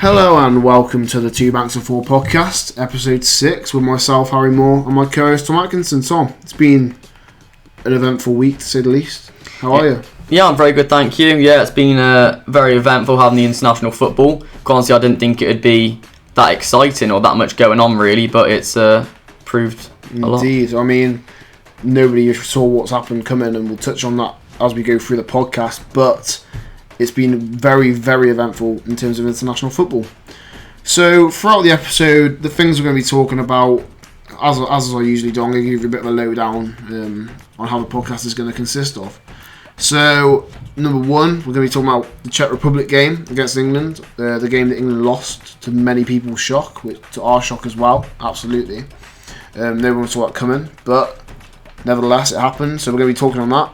Hello and welcome to the Two Banks of Four podcast, episode 6, with myself, Harry Moore, and my co-host, Tom Atkinson. Tom, it's been an eventful week, to say the least. How are you? Yeah, I'm very good, thank you. Yeah, it's been very eventful having the international football. Honestly, I didn't think it would be that exciting or that much going on, really, but it's proved a lot. Indeed. I mean, nobody saw what's happened coming, and we'll touch on that as we go through the podcast, but it's been very, very eventful in terms of international football. So, throughout the episode, the things we're going to be talking about, as I usually do, I'm going to give you a bit of a lowdown on how the podcast is going to consist of. So, number one, we're going to be talking about the Czech Republic game against England, the game that England lost to many people's shock, to our shock as well, absolutely. No one saw it coming, but nevertheless, it happened, so we're going to be talking on that.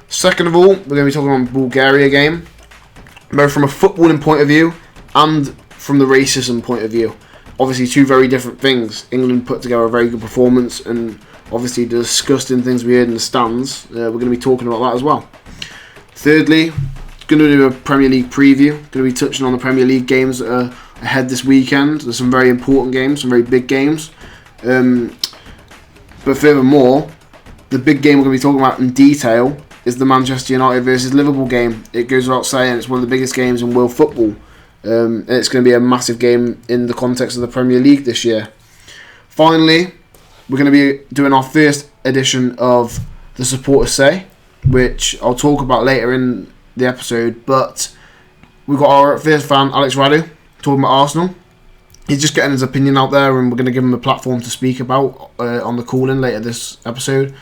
Second of all, we're going to be talking on the Bulgaria game, both from a footballing point of view and from the racism point of view. Obviously, two very different things. England put together a very good performance, and obviously the disgusting things we heard in the stands, we're going to be talking about that as well. Thirdly, going to do a Premier League preview. Going to be touching on the Premier League games that are ahead this weekend. There's some very important games, some very big games. But furthermore, the big game we're going to be talking about in detail is the Manchester United versus Liverpool game. It goes without saying it's one of the biggest games in world football. And it's going to be a massive game in the context of the Premier League this year. Finally, we're going to be doing our first edition of the Supporters Say, which I'll talk about later in the episode. But we've got our first fan, Alex Radu, talking about Arsenal. He's just getting his opinion out there, and we're going to give him a platform to speak about on the call-in later this episode.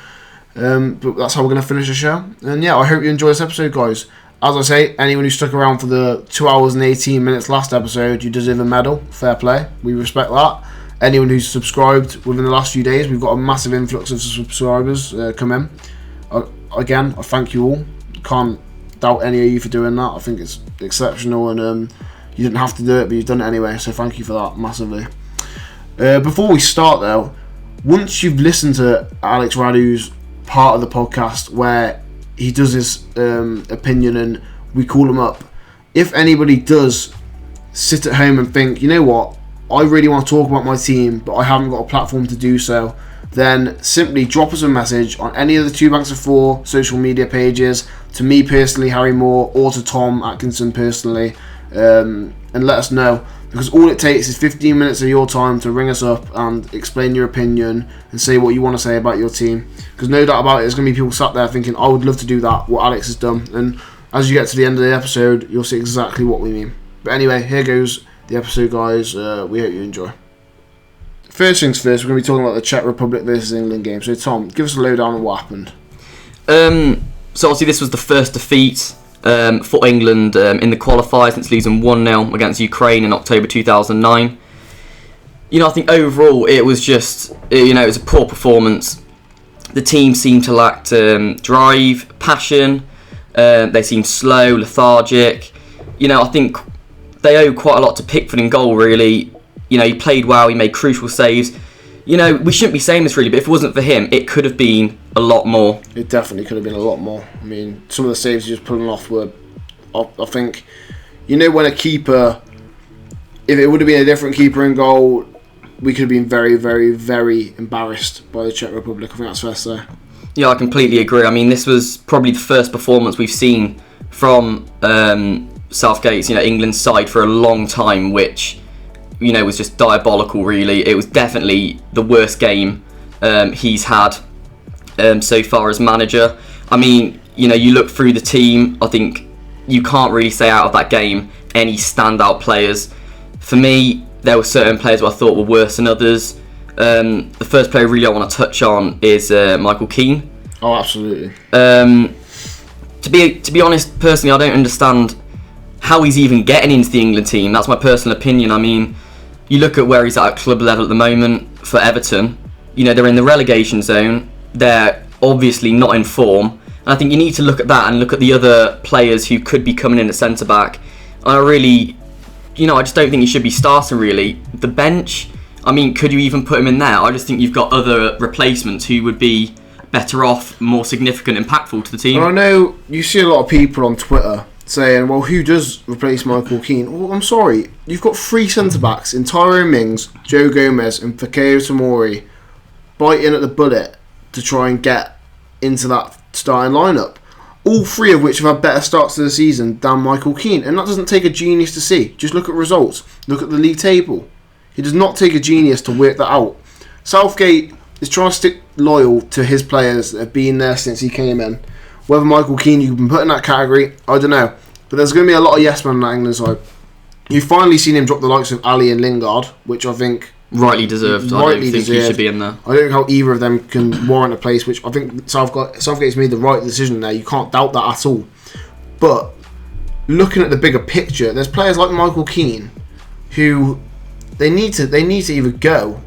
But that's how we're going to finish the show. And yeah, I hope you enjoy this episode, guys. As I say, anyone who stuck around for the 2 hours and 18 minutes last episode, you deserve a medal. Fair play. We respect that. Anyone who's subscribed within the last few days, we've got a massive influx of subscribers come in. Again, I thank you all. Can't doubt any of you for doing that. I think it's exceptional, and you didn't have to do it, but you've done it anyway, so thank you for that massively. Before we start though, once you've listened to Alex Radu's part of the podcast where he does his opinion and we call him up, if anybody does sit at home and think, you know what, I really want to talk about my team but I haven't got a platform to do so, then simply drop us a message on any of the Two Banks of Four social media pages, to me personally, Harry Moore, or to Tom Atkinson personally, and let us know, because all it takes is 15 minutes of your time to ring us up and explain your opinion and say what you want to say about your team, because no doubt about it, there's going to be people sat there thinking, I would love to do that, what Alex has done, and as you get to the end of the episode, you'll see exactly what we mean. But anyway, here goes the episode, guys. We hope you enjoy. First things first, we're going to be talking about the Czech Republic versus England game. So Tom, give us a lowdown on what happened. So obviously this was the first defeat for England in the qualifiers since losing 1-0 against Ukraine in October 2009. I think overall it was just, it was a poor performance. The team seemed to lack drive, passion. They seemed slow, lethargic. I think they owe quite a lot to Pickford in goal, really. He played well, he made crucial saves. We shouldn't be saying this really, but if it wasn't for him, it could have been a lot more. It definitely could have been a lot more. I mean, some of the saves he was pulling off were, I think, when a keeper, if it would have been a different keeper in goal, we could have been very, very, very embarrassed by the Czech Republic. I think that's fair to say. Yeah, I completely agree. I mean, this was probably the first performance we've seen from Southgate's, England's side for a long time, which, was just diabolical, really. It was definitely the worst game he's had so far as manager. I mean, you look through the team, I think you can't really say out of that game any standout players. For me, there were certain players who I thought were worse than others. The first player really I want to touch on is Michael Keane. Oh, absolutely. To be honest, personally, I don't understand how he's even getting into the England team. That's my personal opinion. I mean, you look at where he's at club level at the moment for Everton. They're in the relegation zone. They're obviously not in form. And I think you need to look at that and look at the other players who could be coming in at centre-back. I really, I just don't think he should be starting, really. The bench, I mean, could you even put him in there? I just think you've got other replacements who would be better off, more significant, impactful to the team. And I know you see a lot of people on Twitter saying, well, who does replace Michael Keane? Well, I'm sorry. You've got 3 centre-backs in Tyrone Mings, Joe Gomez and Fikayo Tomori biting at the bullet to try and get into that starting lineup. All 3 of which have had better starts to the season than Michael Keane. And that doesn't take a genius to see. Just look at results. Look at the league table. It does not take a genius to work that out. Southgate is trying to stick loyal to his players that have been there since he came in. Whether Michael Keane you can put in that category, I don't know. But there's going to be a lot of yes men on that England side. You've finally seen him drop the likes of Ali and Lingard, which I think rightly deserved. I don't think he should be in there. I don't know how either of them can warrant a place, which I think Southgate's made the right decision there. You can't doubt that at all. But looking at the bigger picture, there's players like Michael Keane who they need to either go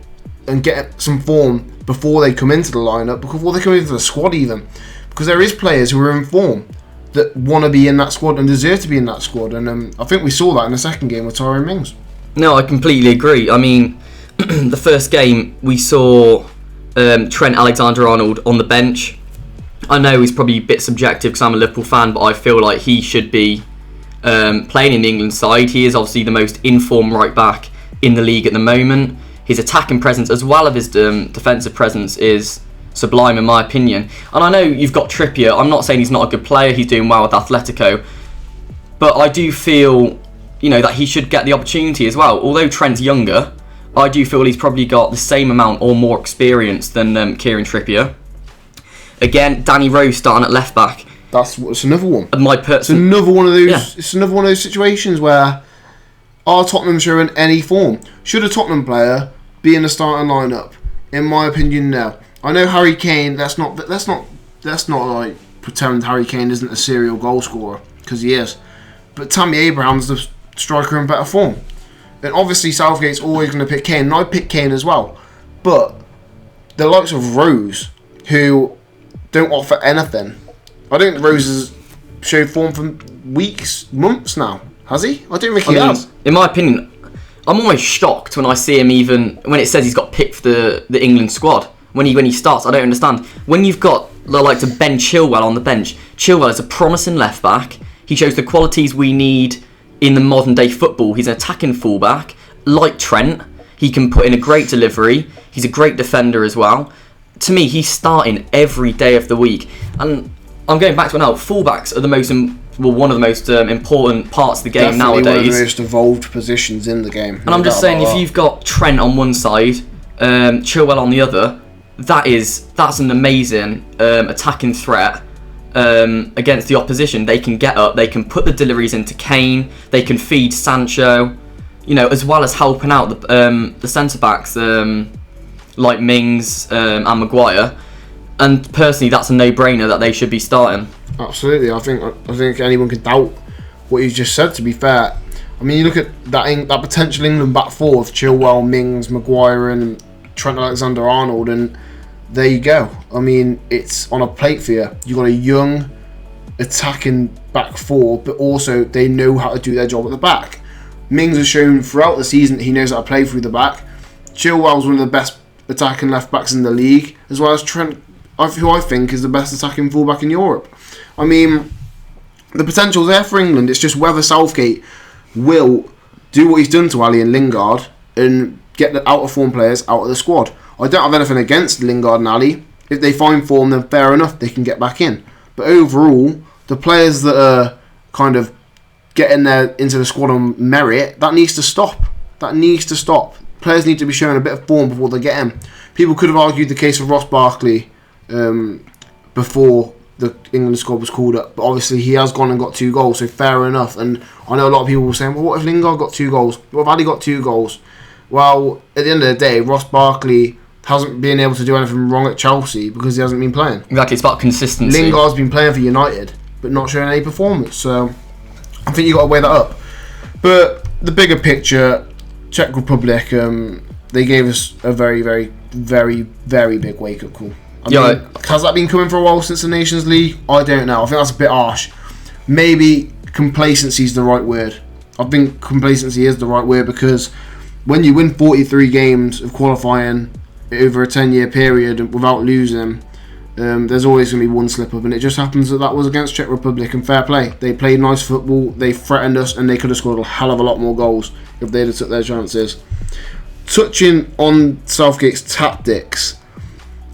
and get some form before they come into the lineup, before they come into the squad even. Because there is players who are in form that want to be in that squad and deserve to be in that squad. And I think we saw that in the second game with Tyrone Mings. No, I completely agree. I mean, the first game we saw Trent Alexander-Arnold on the bench. I know he's probably a bit subjective because I'm a Liverpool fan, but I feel like he should be playing in the England side. He is obviously the most in-form right-back in the league at the moment. His attacking presence as well as his defensive presence is sublime in my opinion. And I know you've got Trippier. I'm not saying he's not a good player. He's doing well with Atletico. But I do feel, that he should get the opportunity as well. Although Trent's younger, I do feel he's probably got the same amount or more experience than Kieran Trippier. Again, Danny Rose starting at left back. It's another one. It's another one of those. Yeah. It's another one of those situations where are Tottenham showing any form? Should a Tottenham player be in the starting lineup? In my opinion, no. I know Harry Kane. Let's not like pretend Harry Kane isn't a serial goal scorer because he is. But Tammy Abraham's the striker in better form, and obviously Southgate's always going to pick Kane, and I pick Kane as well. But the likes of Rose, who don't offer anything. I don't think Rose has showed form for weeks, months now. Has he? I don't think he has. In my opinion, I'm almost shocked when I see him even when it says he's got picked for the England squad. When he starts, I don't understand. When you've got the likes of Ben Chilwell on the bench, Chilwell is a promising left back. He shows the qualities we need in the modern day football. He's an attacking fullback, like Trent. He can put in a great delivery. He's a great defender as well. To me, he's starting every day of the week. And I'm going back to it now. Fullbacks are one of the most important parts of the game nowadays. One of the most evolved positions in the game. And I'm just saying, if you've got Trent on one side, Chilwell on the other, that's an amazing attacking threat against the opposition. They can get up, they can put the deliveries into Kane, they can feed Sancho, as well as helping out the centre backs like Mings and Maguire. And personally, that's a no-brainer that they should be starting. Absolutely, I think anyone can doubt what you just said. To be fair, I mean, you look at that potential England back four of Chilwell, Mings, Maguire, and Trent Alexander-Arnold, and there you go. I mean, it's on a plate for you. You've got a young attacking back four, but also they know how to do their job at the back. Mings has shown throughout the season he knows how to play through the back. Chilwell's one of the best attacking left backs in the league, as well as Trent, who I think is the best attacking fullback in Europe. I mean, the potential's there for England. It's just whether Southgate will do what he's done to Ali and Lingard and get the out of form players out of the squad. I don't have anything against Lingard and Ali. If they find form, then fair enough, they can get back in. But overall, the players that are kind of getting there into the squad on merit, that needs to stop. Players need to be showing a bit of form before they get in. People could have argued the case of Ross Barkley before the England squad was called up, but obviously he has gone and got 2 goals, so fair enough. And I know a lot of people were saying, well, what if Lingard got 2 goals? What if Ali got 2 goals? Well, at the end of the day, Ross Barkley hasn't been able to do anything wrong at Chelsea because he hasn't been playing. Exactly, it's about consistency. Lingard's been playing for United, but not showing any performance, so I think you've got to weigh that up. But the bigger picture, Czech Republic, they gave us a very, very, very, very big wake-up call. I mean, has that been coming for a while since the Nations League? I don't know. I think that's a bit harsh. Maybe complacency is the right word. I think complacency is the right word because when you win 43 games of qualifying over a 10-year period without losing, There's always going to be one slip up, and it just happens that was against Czech Republic, and fair play. They played nice football, they threatened us, and they could have scored a hell of a lot more goals if they'd have took their chances. Touching on Southgate's tactics,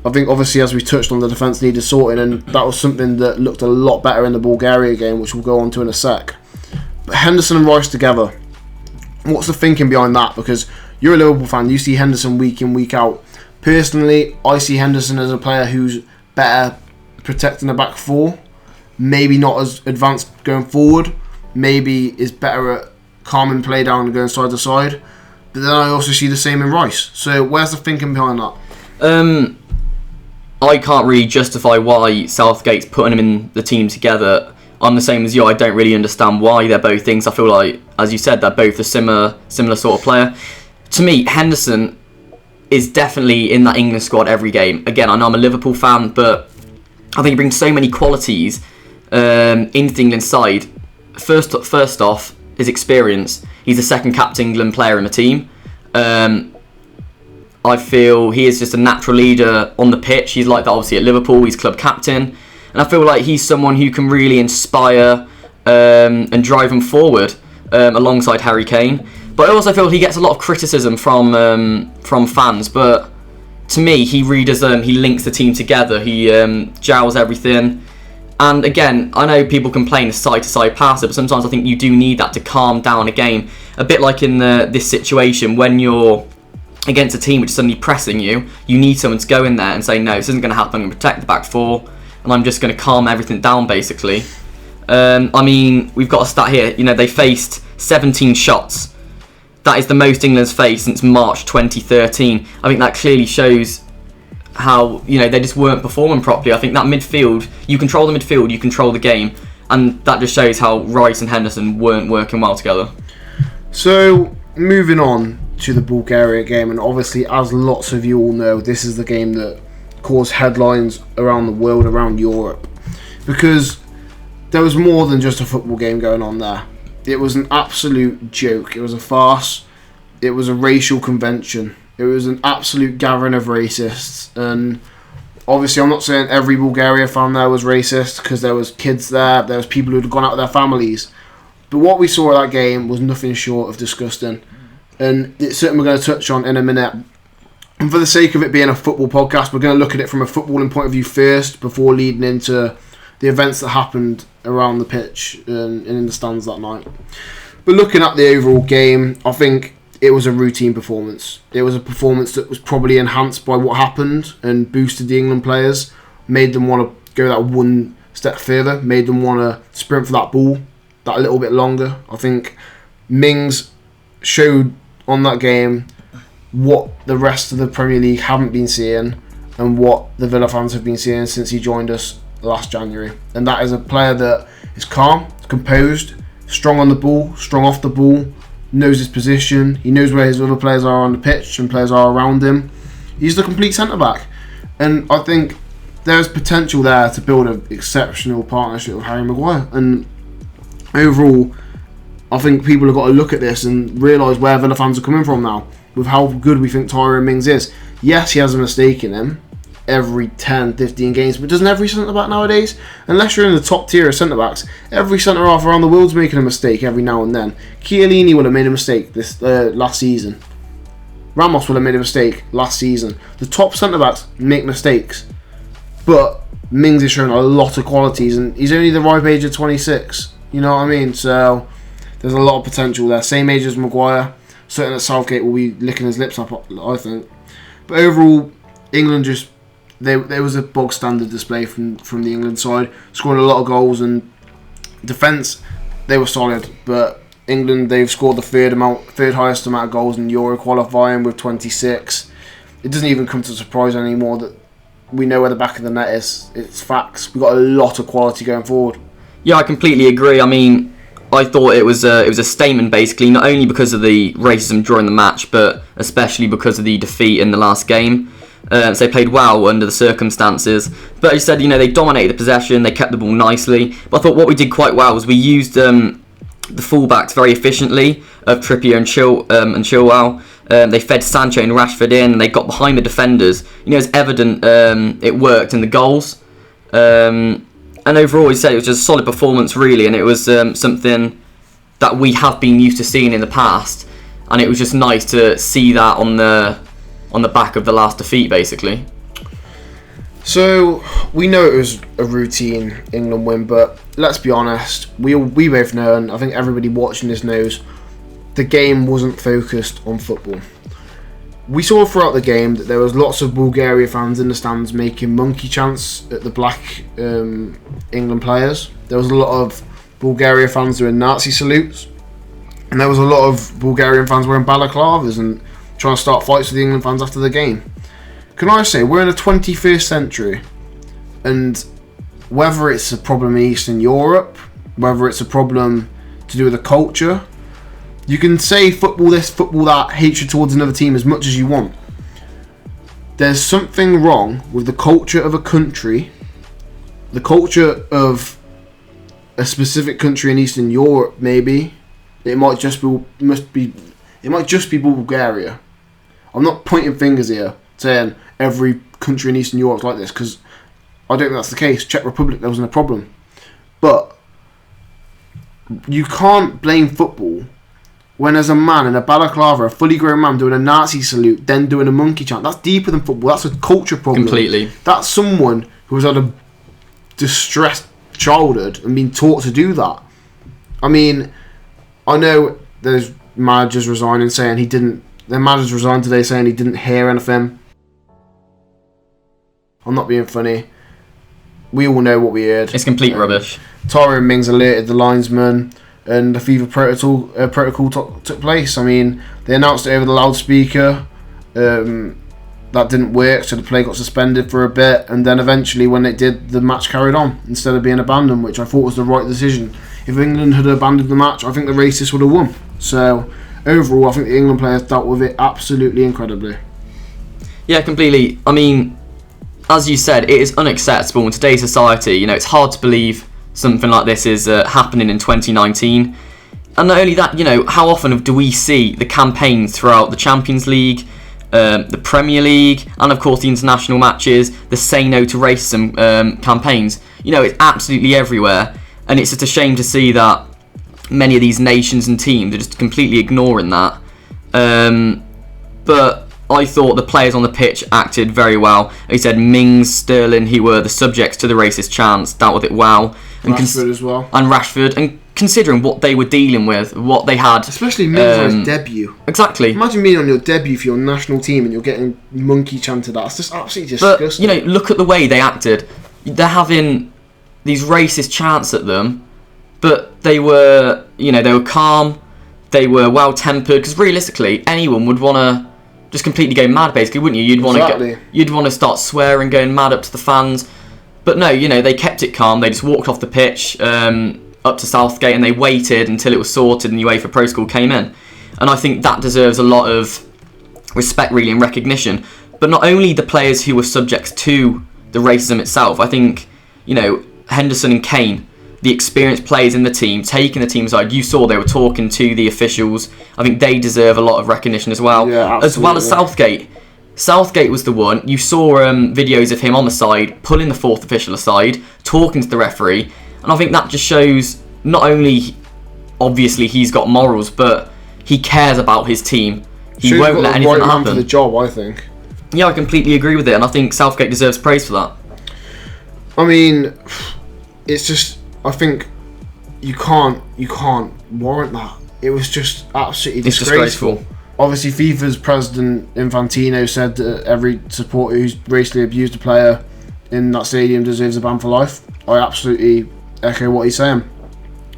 I think obviously as we touched on, the defence needed sorting, and that was something that looked a lot better in the Bulgaria game, which we'll go on to in a sec. But Henderson and Rice together, what's the thinking behind that? Because you're a Liverpool fan, you see Henderson week in, week out. Personally, I see Henderson as a player who's better protecting the back four, maybe not as advanced going forward, maybe is better at calming play down and going side to side, but then I also see the same in Rice. So where's the thinking behind that? I can't really justify why Southgate's putting them in the team together. I'm the same as you. I don't really understand why they're both things. I feel like, as you said, they're both a similar sort of player. To me, Henderson is definitely in that England squad every game. Again, I know I'm a Liverpool fan, but I think he brings so many qualities into the England side. First off, his experience. He's the second captain England player in the team. I feel he is just a natural leader on the pitch. He's like that obviously at Liverpool. He's club captain. And I feel like he's someone who can really inspire and drive them forward alongside Harry Kane. But I also feel he gets a lot of criticism from fans. But to me, he really does. He links the team together. He gels everything. And again, I know people complain of side-to-side passer, but sometimes I think you do need that to calm down a game. A bit like in this situation, when you're against a team which is suddenly pressing you, you need someone to go in there and say, no, this isn't going to happen. I'm going to protect the back four, and I'm just going to calm everything down, basically. I mean, we've got a stat here. You know, they faced 17 shots. That is the most England's faced since March 2013. I think that clearly shows how, you know, they just weren't performing properly. I think that midfield, you control the midfield, you control the game, and that just shows how Rice and Henderson weren't working well together. So, moving on to the Bulgaria game, and obviously, as lots of you all know, this is the game that caused headlines around the world, around Europe, because there was more than just a football game going on there. It was an absolute joke. It was a farce. It was a racial convention. It was an absolute gathering of racists. And obviously, I'm not saying every Bulgaria fan there was racist, because there was kids there was people who had gone out with their families. But what we saw at that game was nothing short of disgusting. And it's something we're going to touch on in a minute. And for the sake of it being a football podcast, we're going to look at it from a footballing point of view first, before leading into the events that happened around the pitch and in the stands that night. But looking at the overall game, I think it was a routine performance. It was a performance that was probably enhanced by what happened and boosted the England players, made them want to go that one step further, made them want to sprint for that ball that a little bit longer. I think Mings showed on that game what the rest of the Premier League haven't been seeing, and what the Villa fans have been seeing since he joined us last January. And that is a player that is calm, composed, strong on the ball, strong off the ball, knows his position, he knows where his other players are on the pitch and players are around him. He's the complete centre-back. And I think there's potential there to build an exceptional partnership with Harry Maguire. And overall, I think people have got to look at this and realise where Villa fans are coming from now, with how good we think Tyrone Mings is. Yes, he has a mistake in him every 10, 15 games, but doesn't every centre-back nowadays? Unless you're in the top tier of centre-backs, every centre-half around the world's making a mistake every now and then. Chiellini would have made a mistake this last season. Ramos would have made a mistake last season. The top centre-backs make mistakes, but Mings has shown a lot of qualities, and he's only the ripe age of 26. You know what I mean? So there's a lot of potential there. Same age as Maguire. Certain that Southgate will be licking his lips up, I think. But overall, England just... There was a bog standard display from the England side, scoring a lot of goals, and defence, they were solid. But England, they've scored the third highest amount of goals in Euro qualifying with 26. It doesn't even come to surprise anymore that we know where the back of the net is. It's facts. We've got a lot of quality going forward. Yeah, I completely agree. I mean, I thought it was a statement, basically, not only because of the racism during the match, but especially because of the defeat in the last game. So they played well under the circumstances. But as you said, you know, they dominated the possession, they kept the ball nicely. But I thought what we did quite well was we used the fullbacks very efficiently, of Trippier and Chilwell. They fed Sancho and Rashford in, and they got behind the defenders. It's evident it worked in the goals. And overall, you say it was just a solid performance, really, and it was something that we have been used to seeing in the past. And it was just nice to see that on the back of the last defeat, basically. So, we know it was a routine England win, but let's be honest, we both know, and I think everybody watching this knows, the game wasn't focused on football. We saw throughout the game that there was lots of Bulgaria fans in the stands making monkey chants at the black England players. There was a lot of Bulgaria fans doing Nazi salutes, and there was a lot of Bulgarian fans wearing balaclavas and trying to start fights with the England fans after the game. Can I say, we're in the 21st century, and whether it's a problem in Eastern Europe, whether it's a problem to do with the culture, you can say football this, football that, hatred towards another team as much as you want. There's something wrong with the culture of a country, the culture of a specific country in Eastern Europe, maybe. It might just be Bulgaria. I'm not pointing fingers here, saying every country in Eastern Europe is like this, because I don't think that's the case. Czech Republic, there wasn't a problem. But you can't blame football when there's a man in a balaclava, a fully grown man doing a Nazi salute, then doing a monkey chant. That's deeper than football. That's a culture problem. Completely. That's someone who has had a distressed childhood and been taught to do that. I mean, I know there's managers resigning saying he didn't. Their managers resigned today saying he didn't hear anything. I'm not being funny. We all know what we heard. It's complete rubbish. Taro and Mings alerted the linesman, and the FIFA protocol took place. I mean, they announced it over the loudspeaker. That didn't work, so the play got suspended for a bit, and then eventually, when it did, the match carried on instead of being abandoned, which I thought was the right decision. If England had abandoned the match, I think the racists would have won. So, overall, I think the England players dealt with it absolutely incredibly. Yeah, completely. I mean, as you said, it is unacceptable in today's society. It's hard to believe something like this is happening in 2019. And not only that, how often do we see the campaigns throughout the Champions League, the Premier League, and of course the international matches, the Say No to Racism campaigns. It's absolutely everywhere, and it's just a shame to see that many of these nations and teams are just completely ignoring that. But I thought the players on the pitch acted very well. He said Mings, Sterling, who were the subjects to the racist chants, dealt with it well. And Rashford as well. And Rashford, and considering what they were dealing with, what they had. Especially Mings on his debut. Exactly. Imagine being on your debut for your national team and you're getting monkey chanted at. It's just absolutely disgusting. But, look at the way they acted. They're having these racist chants at them, but they were, they were calm, they were well-tempered, because realistically, anyone would want to just completely go mad, basically, wouldn't you? You'd want to start swearing, going mad up to the fans. But no, they kept it calm. They just walked off the pitch up to Southgate, and they waited until it was sorted and the UEFA protocol came in. And I think that deserves a lot of respect, really, and recognition. But not only the players who were subject to the racism itself. I think, Henderson and Kane, the experienced players in the team, taking the team side. You saw they were talking to the officials. I think they deserve a lot of recognition as well. Yeah, as well as Southgate. Southgate was the one. You saw videos of him on the side, pulling the fourth official aside, talking to the referee. And I think that just shows not only, obviously, he's got morals, but he cares about his team. He won't let anything happen. For the job, I think. Yeah, I completely agree with it, and I think Southgate deserves praise for that. I mean, it's just, I think you can't warrant that. It was just absolutely disgraceful. Obviously, FIFA's president Infantino said that every supporter who's racially abused a player in that stadium deserves a ban for life. I absolutely echo what he's saying.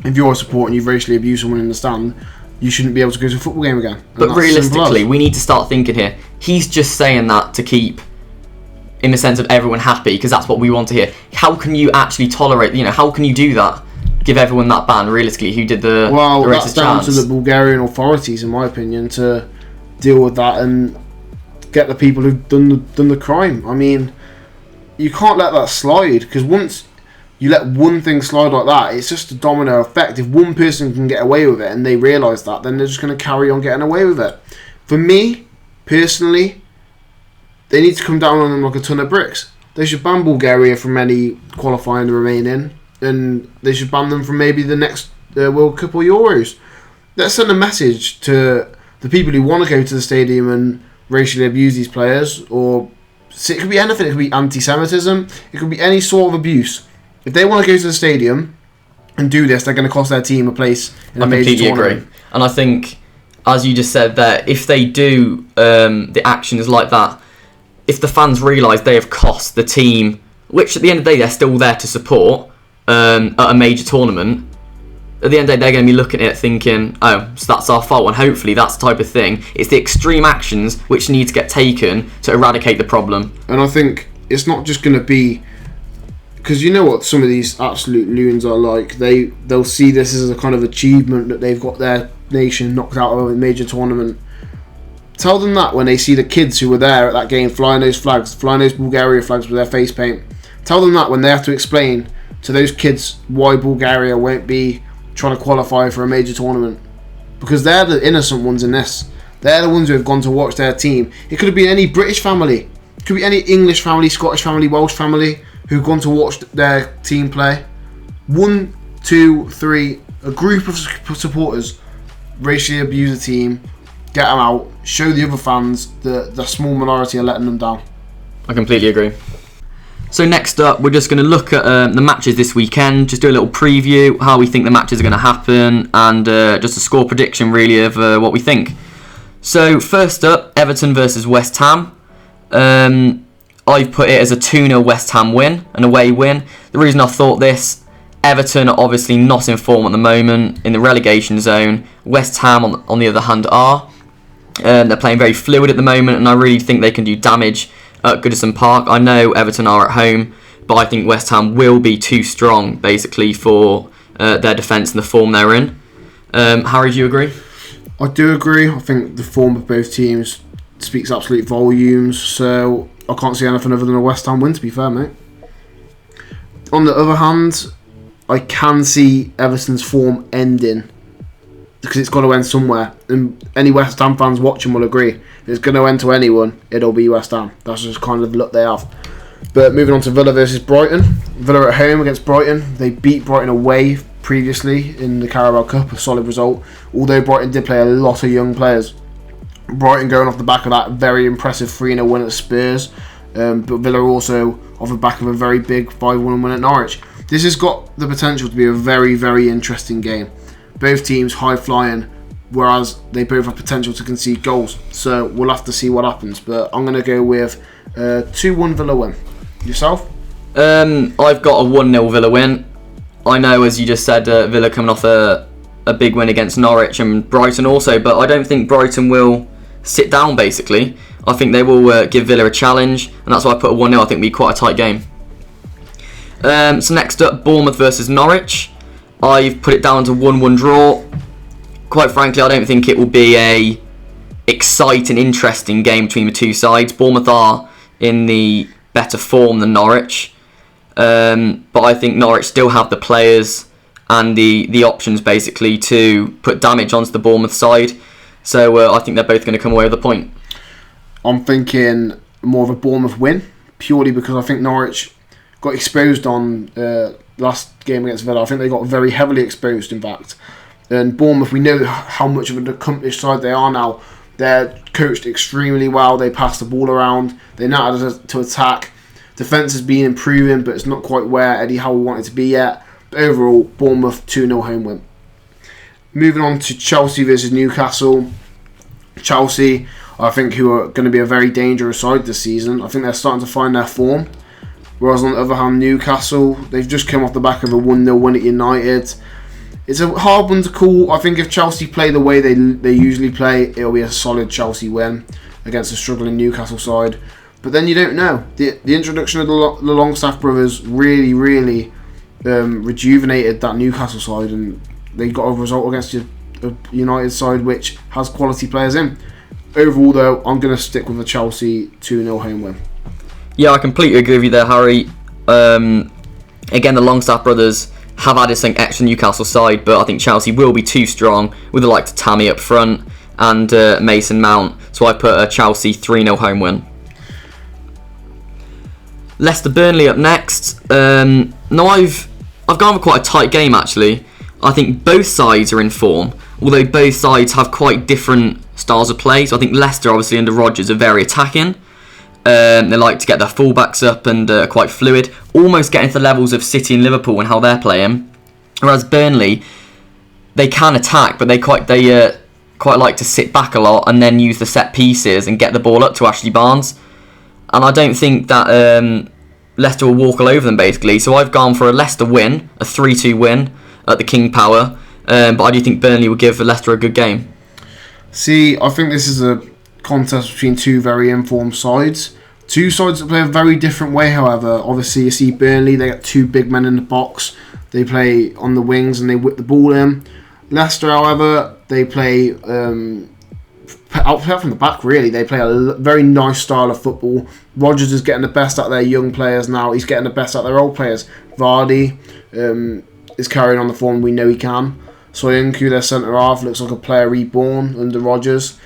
If you're a supporter and you've racially abused someone in the stand, you shouldn't be able to go to a football game again. But realistically, we need to start thinking here. He's just saying that to keep, in the sense of everyone happy, because that's what we want to hear. How can you actually tolerate, how can you do that? Give everyone that ban, realistically, who did the racist that's down chants? to the Bulgarian authorities, in my opinion, to deal with that and get the people who've done the crime. I mean, you can't let that slide, because once you let one thing slide like that, it's just a domino effect. If one person can get away with it and they realise that, then they're just going to carry on getting away with it. For me, personally, they need to come down on them like a ton of bricks. They should ban Bulgaria from any qualifying to remain in, and they should ban them from maybe the next World Cup or Euros. Let's send a message to the people who want to go to the stadium and racially abuse these players, or it could be anything. It could be anti-Semitism. It could be any sort of abuse. If they want to go to the stadium and do this, they're going to cost their team a place in a major tournament. I completely agree. And I think, as you just said there, if they do the actions like that, if the fans realise they have cost the team, which at the end of the day they're still there to support at a major tournament, at the end of the day they're going to be looking at it thinking, oh, so that's our fault, and hopefully that's the type of thing. It's the extreme actions which need to get taken to eradicate the problem. And I think it's not just going to be, because you know what some of these absolute loons are like. They'll see this as a kind of achievement that they've got their nation knocked out of a major tournament. Tell them that when they see the kids who were there at that game flying those Bulgaria flags with their face paint. Tell them that when they have to explain to those kids why Bulgaria won't be trying to qualify for a major tournament. Because they're the innocent ones in this. They're the ones who have gone to watch their team. It could have been any British family. It could be any English family, Scottish family, Welsh family who've gone to watch their team play. 1, 2, 3, a group of supporters racially abuse the team, get them out, show the other fans that the small minority are letting them down. I completely agree. So next up, we're just going to look at the matches this weekend, just do a little preview, how we think the matches are going to happen, and just a score prediction really of what we think. So first up, Everton versus West Ham. I've put it as a 2-0 West Ham win, an away win. The reason I thought this, Everton are obviously not in form at the moment, in the relegation zone. West Ham, on the other hand, are. They're playing very fluid at the moment, and I really think they can do damage at Goodison Park. I know Everton are at home, but I think West Ham will be too strong, basically, for their defence and the form they're in. Harry, do you agree? I do agree. I think the form of both teams speaks absolute volumes, so I can't see anything other than a West Ham win, to be fair, mate. On the other hand, I can see Everton's form ending, because it's got to end somewhere, and any West Ham fans watching will agree. If it's going to end to anyone, it'll be West Ham. That's just kind of the look they have. But moving on to Villa versus Brighton. Villa at home against Brighton. They beat Brighton away previously in the Carabao Cup, a solid result, although Brighton did play a lot of young players. Brighton going off the back of that very impressive 3-0 win at Spurs, but Villa also off the back of a very big 5-1 win at Norwich. This has got the potential to be a very, very interesting game. Both teams high flying, whereas they both have potential to concede goals. So we'll have to see what happens. But I'm going to go with 2-1 Villa win. Yourself? I've got a 1-0 Villa win. I know, as you just said, Villa coming off a big win against Norwich and Brighton also, but I don't think Brighton will sit down, basically. I think they will give Villa a challenge, and that's why I put a 1-0. I think it'll be quite a tight game. So next up, Bournemouth versus Norwich. I've put it down to 1-1 draw. Quite frankly, I don't think it will be a exciting, interesting game between the two sides. Bournemouth are in the better form than Norwich, but I think Norwich still have the players and the options basically to put damage onto the Bournemouth side. So I think they're both going to come away with a point. I'm thinking more of a Bournemouth win, purely because I think Norwich got exposed on last game against Villa. I think they got very heavily exposed, in fact. And Bournemouth, we know how much of an accomplished side they are now. They're coached extremely well. They pass the ball around. They know how to attack. Defence has been improving, but it's not quite where Eddie Howe wanted to be yet. But overall, Bournemouth 2-0 home win. Moving on to Chelsea versus Newcastle. Chelsea, I think, who are going to be a very dangerous side this season. I think they're starting to find their form. Whereas on the other hand, Newcastle, they've just come off the back of a 1-0 win at United. It's a hard one to call. I think if Chelsea play the way they usually play, it'll be a solid Chelsea win against a struggling Newcastle side. But then you don't know. The introduction of the Longstaff brothers really, really rejuvenated that Newcastle side, and they got a result against a United side which has quality players in. Overall, though, I'm going to stick with a Chelsea 2-0 home win. Yeah, I completely agree with you there, Harry. Again, the Longstaff brothers have added something extra Newcastle side, but I think Chelsea will be too strong with the likes of Tammy up front and Mason Mount. So I put a Chelsea 3-0 home win. Leicester Burnley up next. Now I've gone for quite a tight game actually. I think both sides are in form, although both sides have quite different styles of play. So I think Leicester, obviously under Rodgers, are very attacking. They like to get their fullbacks up and quite fluid, almost getting to the levels of City and Liverpool and how they're playing. Whereas Burnley, they can attack, but they quite like to sit back a lot and then use the set pieces and get the ball up to Ashley Barnes. And I don't think that Leicester will walk all over them, basically. So I've gone for a Leicester win, a 3-2 win at the King Power. But I do think Burnley will give Leicester a good game. See, I think this is a contest between two very informed sides. Two sides that play a very different way, however. Obviously, you see Burnley, they got two big men in the box. They play on the wings and they whip the ball in. Leicester, however, they play out from the back, really. They play a very nice style of football. Rodgers is getting the best out of their young players now. He's getting the best out of their old players. Ruddy is carrying on the form we know he can. Soyuncu, their centre-half, looks like a player reborn under Rodgers.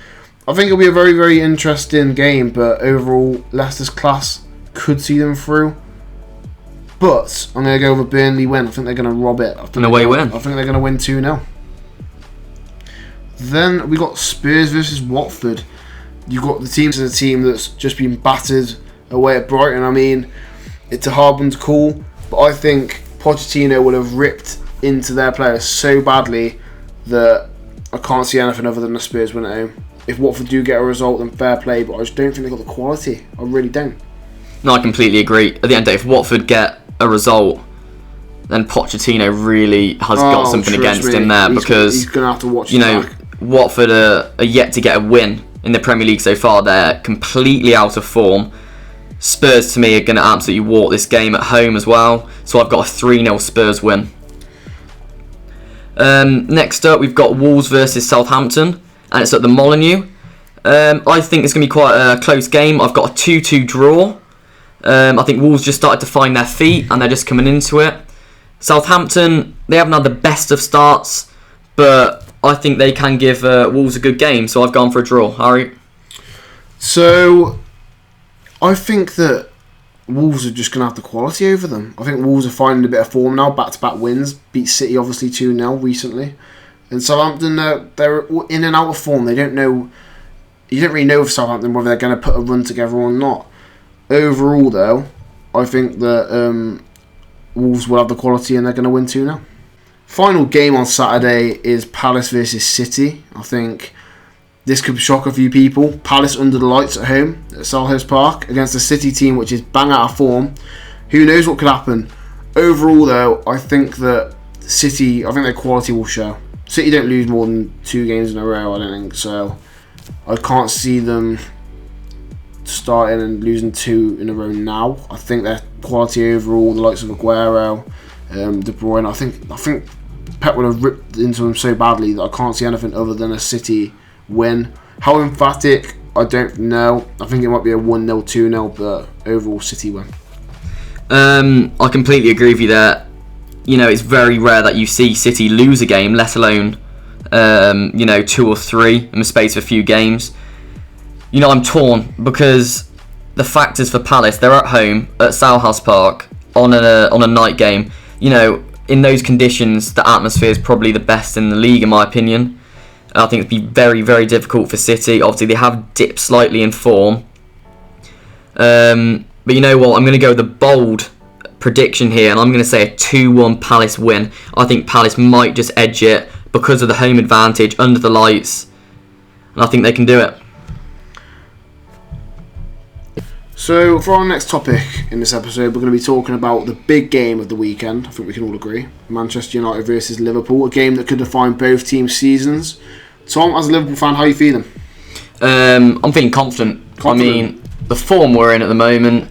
I think it'll be a very, very interesting game, but overall, Leicester's class could see them through. But I'm going to go with a Burnley win. I think they're going to rob it. An away win. I think they're going to win 2-0. Then we got Spurs versus Watford. You've got the team that's just been battered away at Brighton. I mean, it's a hard one to call, but I think Pochettino will have ripped into their players so badly that I can't see anything other than the Spurs win at home. If Watford do get a result, then fair play, but I just don't think they've got the quality. I really don't. No, I completely agree. At the end of the day, if Watford get a result, then Pochettino really has got something against him there, because he's going to have to watch Watford are yet to get a win in the Premier League so far. They're completely out of form. Spurs, to me, are going to absolutely walk this game at home as well. So I've got a 3-0 Spurs win. Next up, we've got Wolves versus Southampton, and it's at the Molineux. I think it's going to be quite a close game. I've got a 2-2 draw. I think Wolves just started to find their feet, and they're just coming into it. Southampton, they haven't had the best of starts, but I think they can give Wolves a good game, so I've gone for a draw. Harry? So, I think that Wolves are just going to have the quality over them. I think Wolves are finding a bit of form now, back-to-back wins. Beat City, obviously, 2-0 recently. And Southampton, they're in and out of form. They don't know. You don't really know with Southampton whether they're going to put a run together or not. Overall, though, I think that Wolves will have the quality and they're going to win 2-0. Final game on Saturday is Palace versus City. I think this could shock a few people. Palace under the lights at home at Selhurst Park against a City team which is bang out of form. Who knows what could happen? Overall, though, I think that City, I think their quality will show. City don't lose more than 2 games in a row, I don't think so. I can't see them starting and losing 2 in a row now. I think their quality overall, the likes of Aguero, De Bruyne, I think Pep would have ripped into them so badly that I can't see anything other than a City win. How emphatic, I don't know. I think it might be a 1-0, 2-0, but overall City win. I completely agree with you there. You know, it's very rare that you see City lose a game, let alone 2 or 3 in the space of a few games. You know, I'm torn because the fact is for Palace, they're at home at Selhurst Park on a night game. You know, in those conditions, the atmosphere is probably the best in the league, in my opinion. I think it'd be very, very difficult for City. Obviously, they have dipped slightly in form. But you know what? I'm going to go with a bold prediction here, and I'm going to say a 2-1 Palace win. I think Palace might just edge it because of the home advantage under the lights, and I think they can do it. So for our next topic in this episode, we're going to be talking about the big game of the weekend. I think we can all agree. Manchester United versus Liverpool, a game that could define both teams' seasons. Tom, as a Liverpool fan, how are you feeling? I'm feeling confident. I mean, the form we're in at the moment,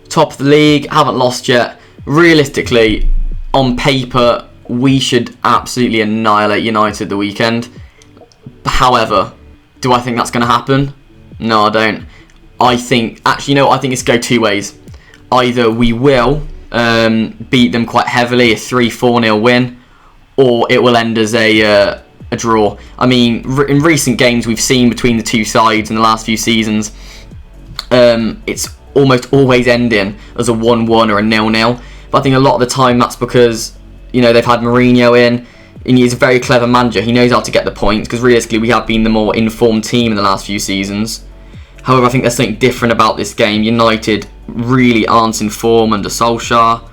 top of the league, haven't lost yet. Realistically, on paper, we should absolutely annihilate United the weekend. However, do I think that's going to happen? No, I don't. I think it's go 2 ways. Either we will beat them quite heavily, a 3-4-0 win, or it will end as a a draw. I mean, in recent games we've seen between the two sides in the last few seasons, it's almost always ending as a 1-1 or a 0-0. But I think a lot of the time that's because, they've had Mourinho in, and he's a very clever manager. He knows how to get the points, because realistically we have been the more informed team in the last few seasons. However, I think there's something different about this game. United really aren't in form under Solskjaer.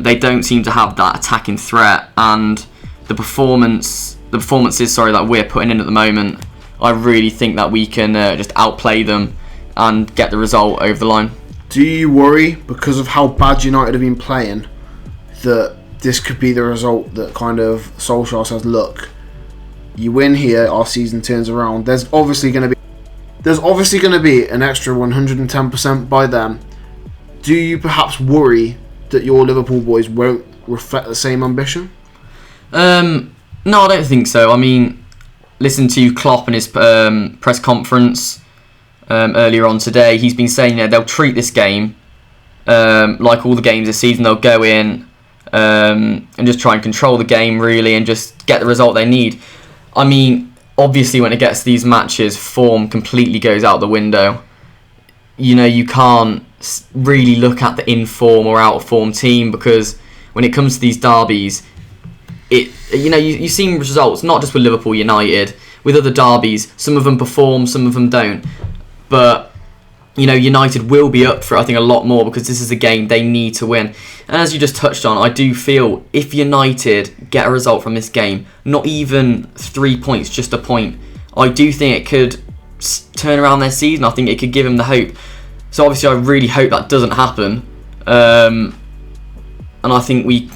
They don't seem to have that attacking threat, and the performances that we're putting in at the moment, I really think that we can just outplay them and get the result over the line. Do you worry, because of how bad United have been playing, that this could be the result that kind of Solskjaer says, look, you win here, our season turns around. There's obviously going to be an extra 110% by then. Do you perhaps worry that your Liverpool boys won't reflect the same ambition? No, I don't think so. I mean, listen to Klopp in his press conference earlier on today. He's been saying they'll treat this game like all the games this season. They'll go in and just try and control the game, really, and just get the result they need. I mean, obviously when it gets to these matches, form completely goes out the window. You can't really look at the in-form or out-of-form team, because when it comes to these derbies, you've seen results, not just with Liverpool United, with other derbies. Some of them perform, some of them don't. But, United will be up for it, I think, a lot more, because this is a game they need to win. And as you just touched on, I do feel if United get a result from this game, not even 3 points, just a point, I do think it could turn around their season. I think it could give them the hope. So obviously I really hope that doesn't happen. And I think we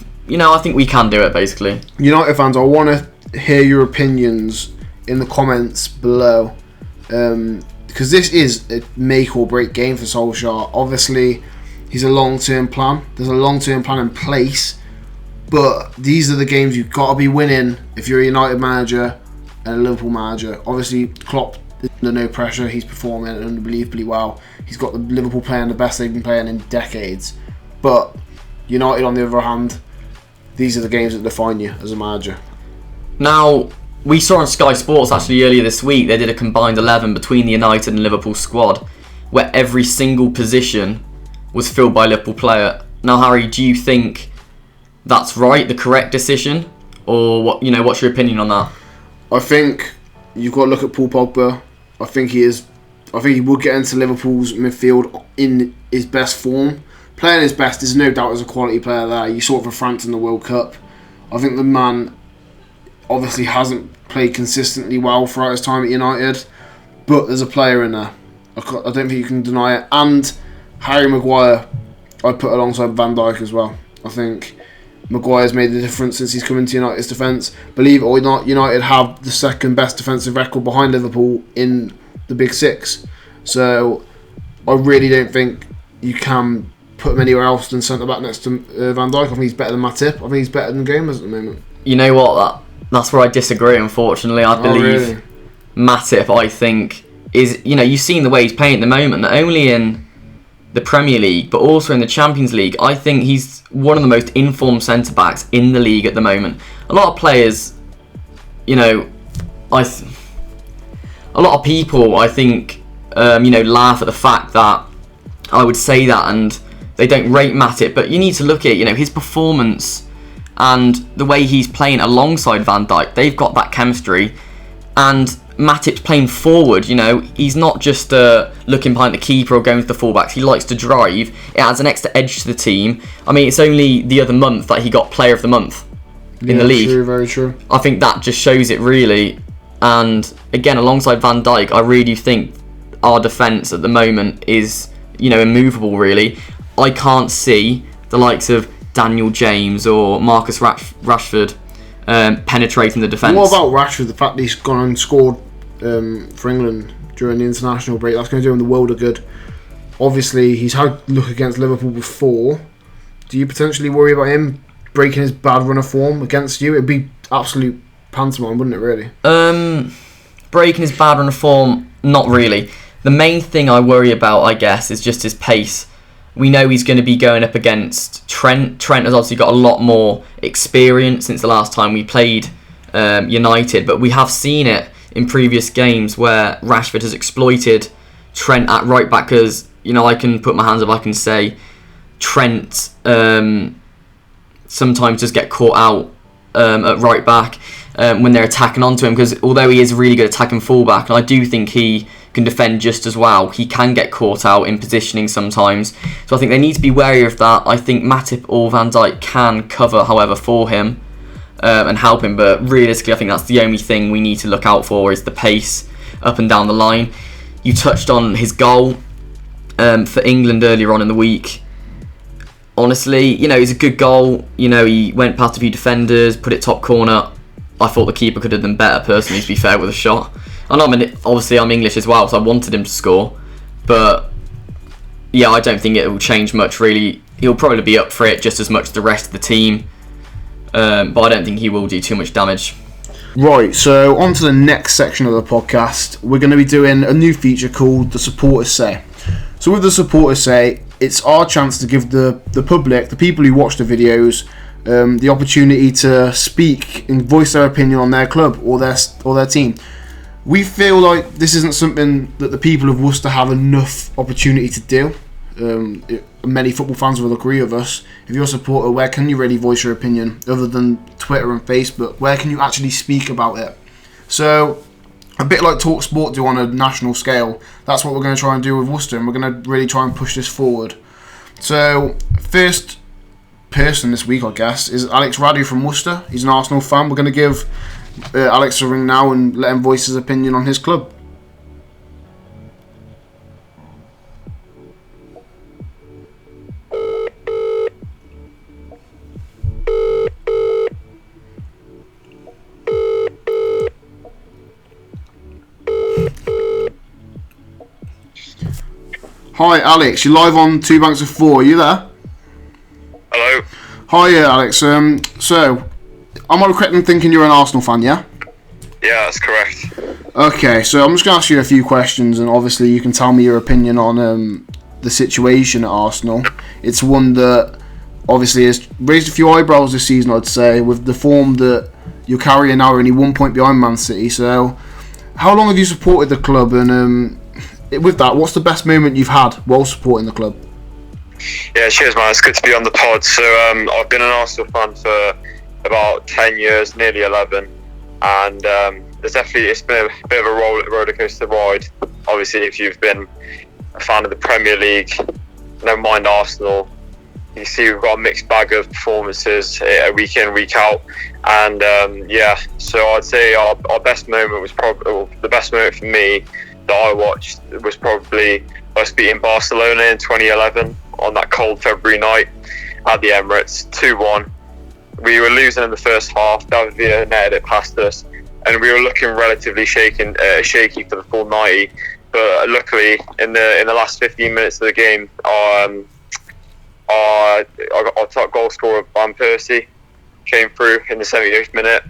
can do it, basically. United fans, I want to hear your opinions in the comments below. Because this is a make or break game for Solskjaer. Obviously, he's a long-term plan. There's a long-term plan in place. But these are the games you've got to be winning if you're a United manager and a Liverpool manager. Obviously, Klopp is under no pressure. He's performing unbelievably well. He's got the Liverpool playing the best they've been playing in decades. But United, on the other hand, these are the games that define you as a manager. Now, we saw on Sky Sports actually earlier this week, they did a combined 11 between the United and Liverpool squad, where every single position was filled by a Liverpool player. Now, Harry, do you think that's right, the correct decision? Or what's your opinion on that? I think you've got to look at Paul Pogba. I think he will get into Liverpool's midfield in his best form. Playing his best, there's no doubt, as a quality player there. You saw it for France in the World Cup. I think the man obviously hasn't played consistently well throughout his time at United, but there's a player in there. I don't think you can deny it. And Harry Maguire, I'd put alongside Van Dijk as well. I think Maguire's made the difference since he's come into United's defence. Believe it or not, United have the second best defensive record behind Liverpool in the Big Six. So I really don't think you can put him anywhere else than centre-back next to Van Dijk. I think he's better than Matip. I think he's better than Gomez at the moment. You know what? That's where I disagree, unfortunately. I believe really? Matip, I think, is... you've seen the way he's playing at the moment, not only in the Premier League, but also in the Champions League. I think he's one of the most informed centre-backs in the league at the moment. A lot of players, a lot of people, I think, laugh at the fact that I would say that, and they don't rate Matip, but you need to look at, his performance and the way he's playing alongside Van Dijk. They've got that chemistry, and Matip's playing forward. He's not just looking behind the keeper or going to the fullbacks. He likes to drive. It adds an extra edge to the team. I mean, it's only the other month that he got Player of the Month in the league. True, very true. I think that just shows it, really. And again, alongside Van Dijk, I really think our defence at the moment is, immovable, really. I can't see the likes of Daniel James or Marcus Rashford penetrating the defence. What about Rashford? The fact that he's gone and scored for England during the international break, that's going to do him the world of good. Obviously, he's had luck against Liverpool before. Do you potentially worry about him breaking his bad run of form against you? It'd be absolute pantomime, wouldn't it, really? Breaking his bad run of form, not really. The main thing I worry about, I guess, is just his pace. We know he's going to be going up against Trent. Trent has obviously got a lot more experience since the last time we played United, but we have seen it in previous games where Rashford has exploited Trent at right back, because I can put my hands up, I can say Trent sometimes just get caught out at right back when they're attacking onto him, because although he is a really good attacking fullback, and I do think he can defend just as well, he can get caught out in positioning sometimes. So I think they need to be wary of that. I think Matip or Van Dijk can cover, however, for him and help him, but realistically I think that's the only thing we need to look out for, is the pace up and down the line. You touched on his goal for England earlier on in the week. Honestly, it's a good goal. He went past a few defenders, put it top corner. I thought the keeper could have done better, personally, to be fair, with a shot. And obviously I'm English as well, so I wanted him to score. But yeah, I don't think it will change much, really. He'll probably be up for it just as much as the rest of the team. But I don't think he will do too much damage. Right, so on to the next section of the podcast. We're going to be doing a new feature called The Supporters Say. So with The Supporters Say, it's our chance to give the public, the people who watch the videos, the opportunity to speak and voice their opinion on their club or their team. We feel like this isn't something that the people of Worcester have enough opportunity to do. Many football fans will agree with us. If you're a supporter, where can you really voice your opinion other than Twitter and Facebook? Where can you actually speak about it? So, a bit like Talk Sport do on a national scale, that's what we're going to try and do with Worcester, and we're going to really try and push this forward. So, first person this week, I guess, is Alex Radu from Worcester. He's an Arsenal fan. We're going to give Alex a ring now and let him voice his opinion on his club. Hi Alex, you're live on Two Banks of Four. Are you there? Hello. Hi Alex. So, am I correct in thinking you're an Arsenal fan, yeah? Yeah, that's correct. Okay, so I'm just going to ask you a few questions, and obviously you can tell me your opinion on the situation at Arsenal. It's one that obviously has raised a few eyebrows this season, I'd say, with the form that you're carrying now, only 1 point behind Man City. So, how long have you supported the club, and with that, what's the best moment you've had while supporting the club? Yeah, cheers, man. It's good to be on the pod. So, I've been an Arsenal fan for about 10 years, nearly 11, and it's been a bit of a roller coaster ride. Obviously, if you've been a fan of the Premier League, never mind Arsenal, you see we've got a mixed bag of performances week in, week out, and so I'd say our best moment was probably the best moment for me that I watched was probably us beating Barcelona in 2011 on that cold February night at the Emirates, 2-1. We were losing in the first half. David Villa netted it past us, and we were looking relatively shaky for the full 90. But luckily, in the last 15 minutes of the game, our top goal scorer, Persie, came through in the 78th minute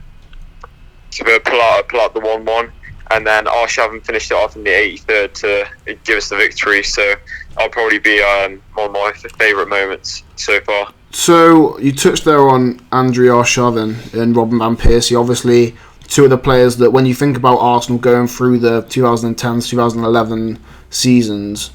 to pull out the 1-1. And then Arshavin finished it off in the 83rd to give us the victory. So that'll probably be one of my favourite moments so far. So you touched there on Andrey, Arshavin and Robin van Persie. Obviously, two of the players that when you think about Arsenal going through the 2010s, 2011 seasons,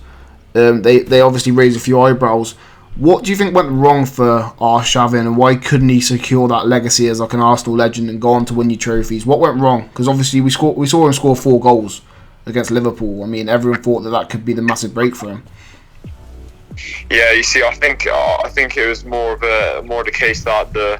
they obviously raised a few eyebrows. What do you think went wrong for Arshavin, and why couldn't he secure that legacy as like an Arsenal legend and go on to win you trophies? What went wrong? Because obviously we saw him score 4 goals against Liverpool. I mean, everyone thought that could be the massive break for him. Yeah, you see, I think it was more of the case that the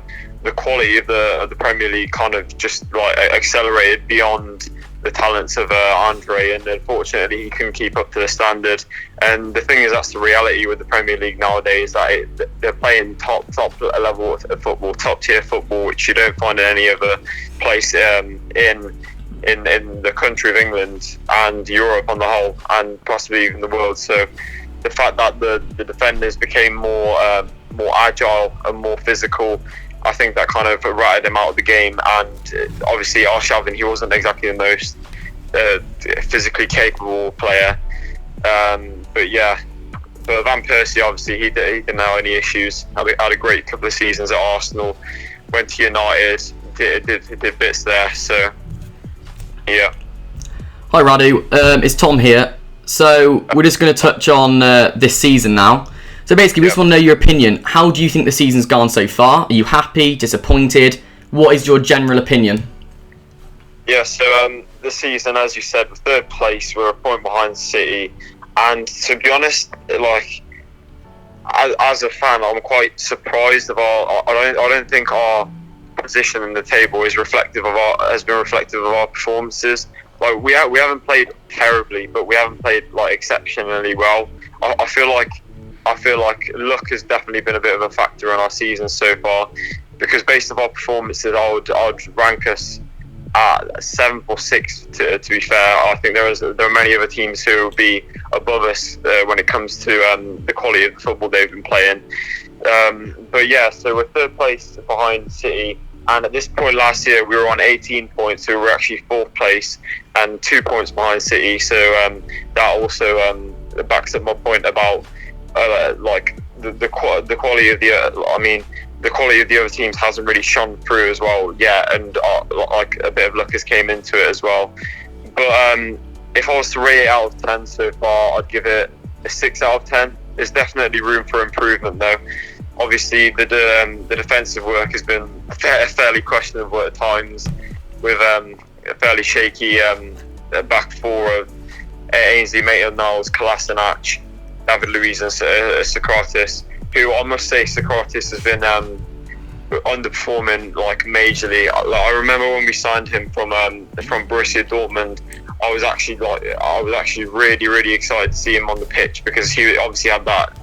quality of the Premier League kind of just like accelerated beyond the talents of Andrey, and unfortunately he couldn't keep up to the standard. And the thing is, that's the reality with the Premier League nowadays, that they're playing top level of football, top tier football, which you don't find in any other place in the country of England and Europe on the whole, and possibly even the world. So the fact that the defenders became more agile and more physical, I think that kind of ratted him out of the game. And obviously Arshavin, he wasn't exactly the most physically capable player, but Van Persie, obviously he didn't have any issues. Had a great couple of seasons at Arsenal, went to United, did bits there. So yeah. Hi Radu, it's Tom here. So we're just going to touch on this season now. So basically, we just want to know your opinion. How do you think the season's gone so far? Are you happy, disappointed? What is your general opinion? Yeah, so the season, as you said, we're third place. We're a point behind City. And to be honest, like, as a fan, I'm quite surprised of our. I don't think our position in the table is has been reflective of our performances. Like we haven't played terribly, but we haven't played like exceptionally well. I feel like luck has definitely been a bit of a factor in our season so far, because based on our performances, I would rank us at 7th or 6th. To be fair, I think there are many other teams who will be above us when it comes to the quality of the football they've been playing. But yeah, so we're third place behind City. And at this point last year, we were on 18 points, so we were actually 4th place and 2 points behind City. So that also backs up my point about like the quality of the quality of the other teams hasn't really shone through as well yet, and like a bit of luck has came into it as well. But if I was to rate it out of 10 so far, I'd give it a 6 out of 10. There's definitely room for improvement though. Obviously, the defensive work has been fairly questionable at times, with a fairly shaky back four of Ainsley, Maitland-Niles, Kolasinac, David Luiz and Socrates, who I must say Socrates has been underperforming like majorly. I remember when we signed him from Borussia Dortmund, I was actually really excited to see him on the pitch, because he obviously had that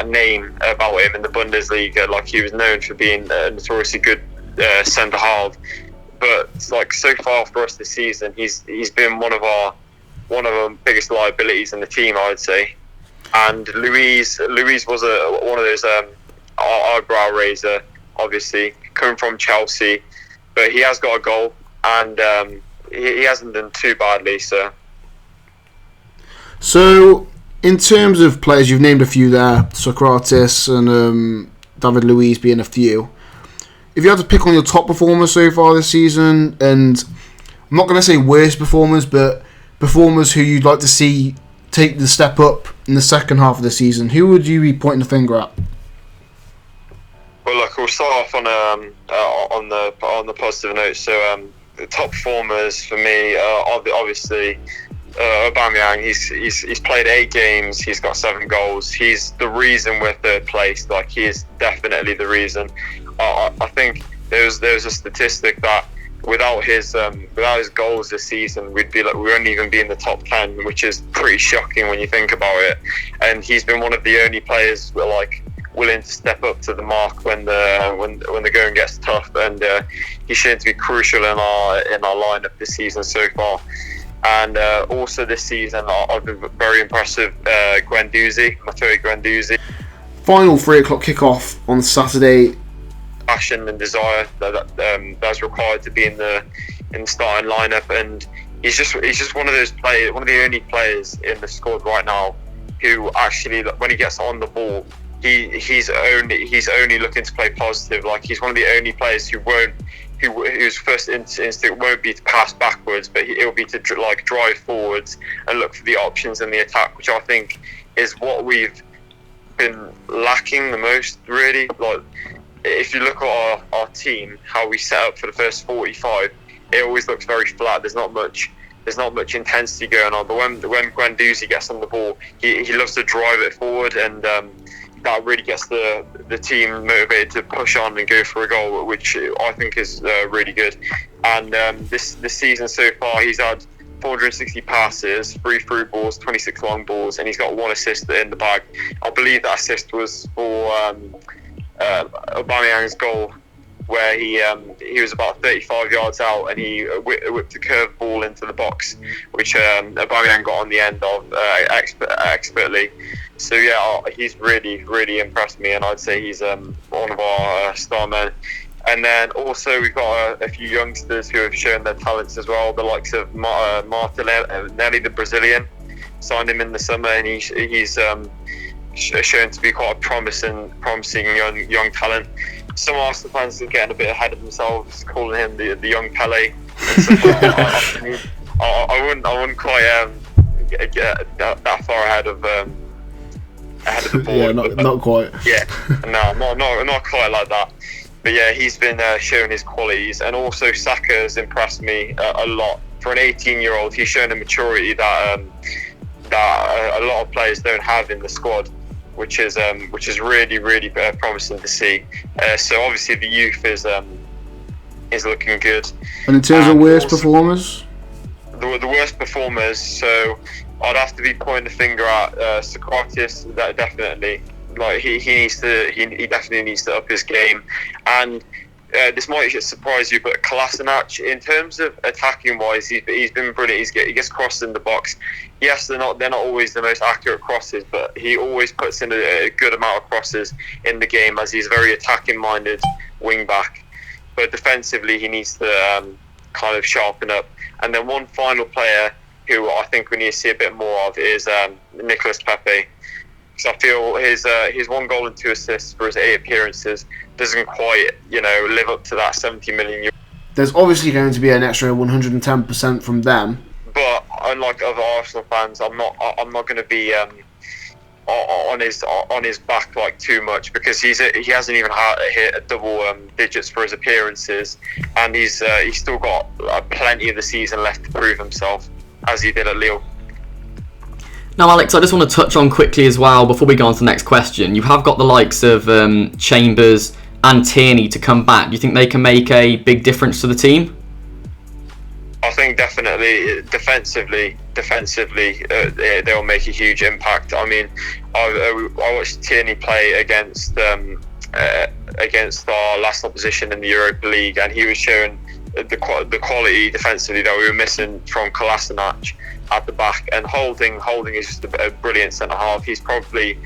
name about him in the Bundesliga. Like, he was known for being a notoriously good centre half. But like, so far for us this season, he's been one of our biggest liabilities in the team, I would say. And Luiz was one of those eyebrow raiser, obviously coming from Chelsea, but he has got a goal, and he hasn't done too badly. So, in terms of players, you've named a few there, Socrates and David Luiz being a few. If you had to pick on your top performers so far this season, and I'm not going to say worst performers, but performers who you'd like to see take the step up in the second half of the season, who would you be pointing the finger at? Well, look, we'll start off on the positive note. So, the top performers for me, obviously, Aubameyang. He's played 8 games. He's got 7 goals. He's the reason we're third place. Like, he is definitely the reason. I think there's a statistic that without his goals this season, we wouldn't even be in the top 10, which is pretty shocking when you think about it. And he's been one of the only players who are like willing to step up to the mark when the going gets tough, and he's shown to be crucial in our lineup this season so far. And also this season, I've been very impressed with Matteo Guendouzi. Final 3 o'clock kickoff on Saturday. Passion and desire that's required to be in the starting lineup, and he's just one of those players, one of the only players in the squad right now who actually, when he gets on the ball, he's only looking to play positive. Like, he's one of the only players whose first instinct won't be to pass backwards, but it will be to drive forwards and look for the options in the attack, which I think is what we've been lacking the most, really. Like, if you look at our team, how we set up for the first 45, it always looks very flat. There's not much intensity going on. But when Guendouzi gets on the ball, he loves to drive it forward, and that really gets the team motivated to push on and go for a goal, which I think is really good. And this season so far, he's had 460 passes, 3 through balls, 26 long balls, and he's got 1 assist in the bag. I believe that assist was for Aubameyang's goal, where he was about 35 yards out, and he whipped a curved ball into the box, which Aubameyang got on the end of expertly. So yeah, he's really impressed me, and I'd say he's one of our star men. And then also we've got a few youngsters who have shown their talents as well, the likes of Martinelli, the Brazilian. Signed him in the summer, and he's shown to be quite a promising young talent. some Arsenal fans are getting a bit ahead of themselves, calling him the young Pele. I wouldn't quite get that far ahead of the ball. Yeah, not quite. Yeah, no, not quite like that. But yeah, he's been showing his qualities, and also Saka has impressed me a lot. For an 18-year-old, he's shown a maturity that a lot of players don't have in the squad, which is really, really promising to see. So obviously the youth is looking good. And in terms of worst performers, the worst performers. So I'd have to be pointing the finger at Socrates. That definitely, like he definitely needs to up his game. And this might surprise you, but Kolasinac, in terms of attacking wise, he's been brilliant. He gets crossed in the box. Yes, they're not always the most accurate crosses, but he always puts in a good amount of crosses in the game, as he's a very attacking minded wing back. But defensively, he needs to kind of sharpen up. And then one final player who I think we need to see a bit more of is Nicolas Pepe. Because I feel his 1 goal and 2 assists for his 8 appearances doesn't quite, live up to that 70 million euro. There's obviously going to be an extra 110% from them. But unlike other Arsenal fans, I'm not going to be on his back like too much, because he hasn't even hit double digits for his appearances, and he's still got plenty of the season left to prove himself, as he did at Lille. Now, Alex, I just want to touch on quickly as well, before we go on to the next question. You have got the likes of Chambers and Tierney to come back. Do you think they can make a big difference to the team? I think definitely defensively, they'll make a huge impact. I mean, I watched Tierney play against our last opposition in the Europa League, and he was showing the quality defensively that we were missing from Kolasinac at the back. And Holding is just a brilliant centre half. He's probably,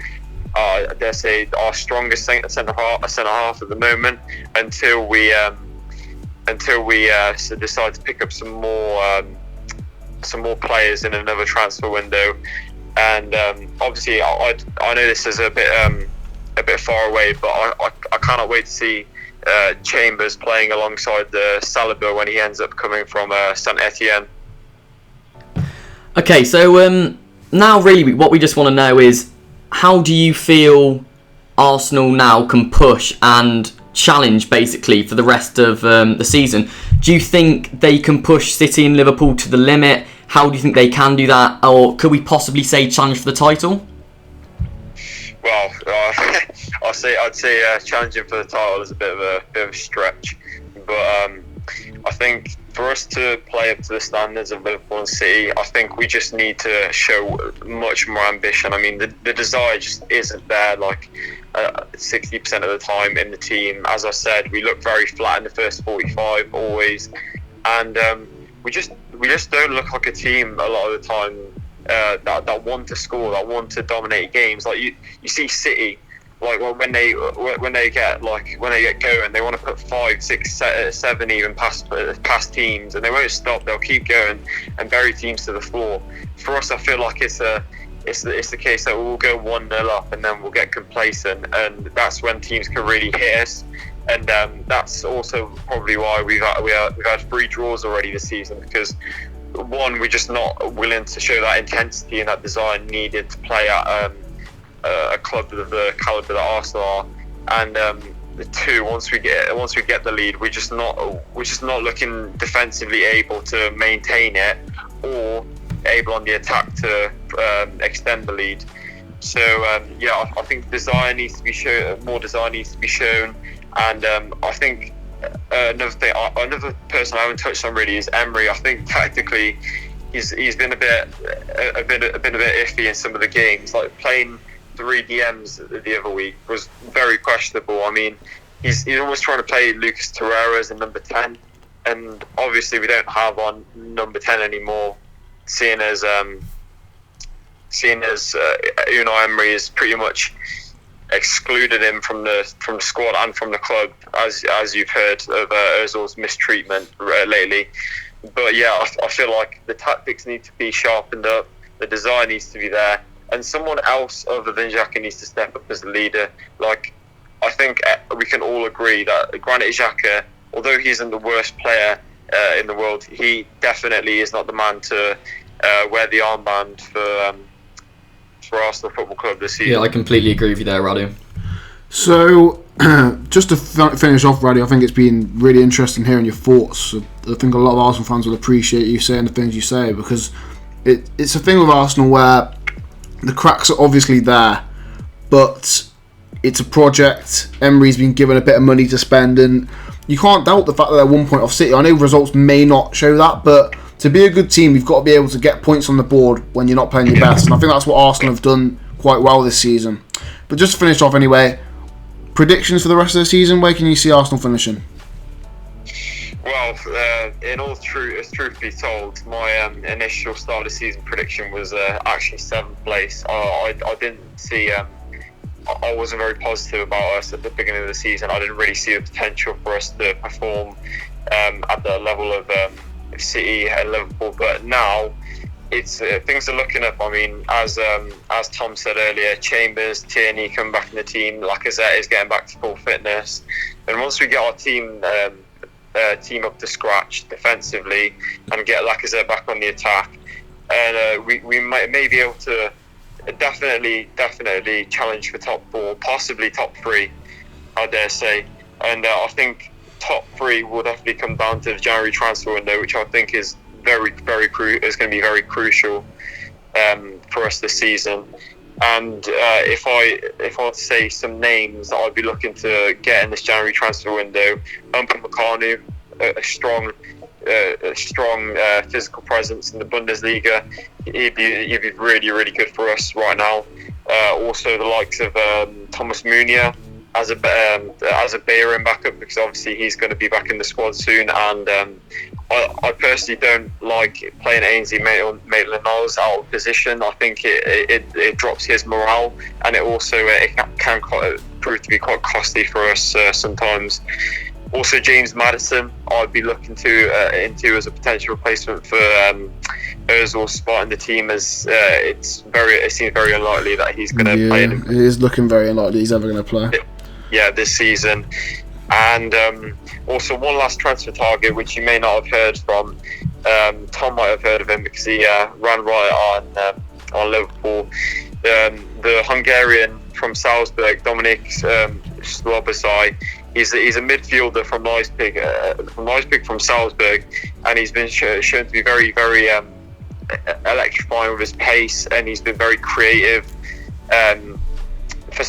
I dare say, our strongest centre half at the moment, until we decide to pick up some more players in another transfer window. And obviously, I know this is a bit far away, but I cannot wait to see Chambers playing alongside Saliba when he ends up coming from Saint Etienne. Okay, so now really what we just want to know is, how do you feel Arsenal now can push and challenge basically for the rest of the season? Do you think they can push City and Liverpool to the limit? How do you think they can do that? Or could we possibly say challenge for the title? Well, I'd say challenging for the title is a bit of a stretch, but I think for us to play up to the standards of Liverpool and City, I think we just need to show much more ambition. I mean, the desire just isn't there, like 60% of the time in the team. As I said, we look very flat in the first 45 always, and we just don't look like a team a lot of the time that want to score, that want to dominate games. Like you see City, like when they get going, they want to put 5, 6, 7 even past teams, and they won't stop. They'll keep going and bury teams to the floor. For us, I feel like it's the case that we'll go 1-0 up and then we'll get complacent, and that's when teams can really hit us. And that's also probably why we've had 3 draws already this season, because one, we're just not willing to show that intensity and that desire needed to play at a club of the calibre that Arsenal are, and the 2, once we get the lead, we're just not looking defensively able to maintain it, or able on the attack to extend the lead. So I think desire needs to be shown, more desire needs to be shown, and I think another person I haven't touched on really is Emery. I think tactically he's been a bit iffy in some of the games, like playing 3 DMs the other week was very questionable. I mean, he's almost trying to play Lucas Torreira as a number 10, and obviously we don't have on number 10 anymore, seeing as Unai Emery has pretty much excluded him from the squad and from the club, as you've heard of Ozil's mistreatment lately. But yeah, I feel like the tactics need to be sharpened up, the desire needs to be there, and someone else other than Xhaka needs to step up as the leader. Like, I think we can all agree that Granit Xhaka, although he isn't the worst player in the world, he definitely is not the man to wear the armband for Arsenal Football Club this season. Yeah, I completely agree with you there, Radu. So, just to finish off, Ruddy, I think it's been really interesting hearing your thoughts. I think a lot of Arsenal fans will appreciate you saying the things you say, because it's a thing with Arsenal where the cracks are obviously there, but it's a project. Emery's been given a bit of money to spend, and you can't doubt the fact that they're 1 point off City. I know results may not show that, but to be a good team, you've got to be able to get points on the board when you're not playing your best, and I think that's what Arsenal have done quite well this season. But just to finish off anyway, predictions for the rest of the season, where can you see Arsenal finishing? Well, in all truth be told, my initial start of the season prediction was actually 7th place. I didn't see... I wasn't very positive about us at the beginning of the season. I didn't really see the potential for us to perform at the level of City and Liverpool. But now, it's things are looking up. I mean, as Tom said earlier, Chambers, Tierney coming back in the team, Lacazette is getting back to full fitness. And once we get our team up to scratch defensively and get Lacazette back on the attack, and we may be able to definitely challenge for top 4, possibly top 3, I dare say. And I think top 3 will definitely come down to the January transfer window, which I think is going to be very crucial for us this season. And if I were to say some names that I'd be looking to get in this January transfer window, Upamecano, a strong physical presence in the Bundesliga. He'd be really, really good for us right now. Also, the likes of Thomas Meunier as a Bayern backup, because obviously he's going to be back in the squad soon. And I personally don't like playing Ainsley Maitland-Niles out of position. I think it drops his morale, and it also can prove to be quite costly for us sometimes. Also, James Maddison, I'd be looking into as a potential replacement for Ozil's spot in the team, as it seems very unlikely that he's going to play. It is looking very unlikely he's ever going to play. Yeah, this season. And also one last transfer target, which you may not have heard from. Tom might have heard of him because he ran right on Liverpool. The Hungarian from Salzburg, Dominik Slobosai. He's a midfielder from Leipzig from Salzburg, and he's been shown to be very, very electrifying with his pace, and he's been very creative for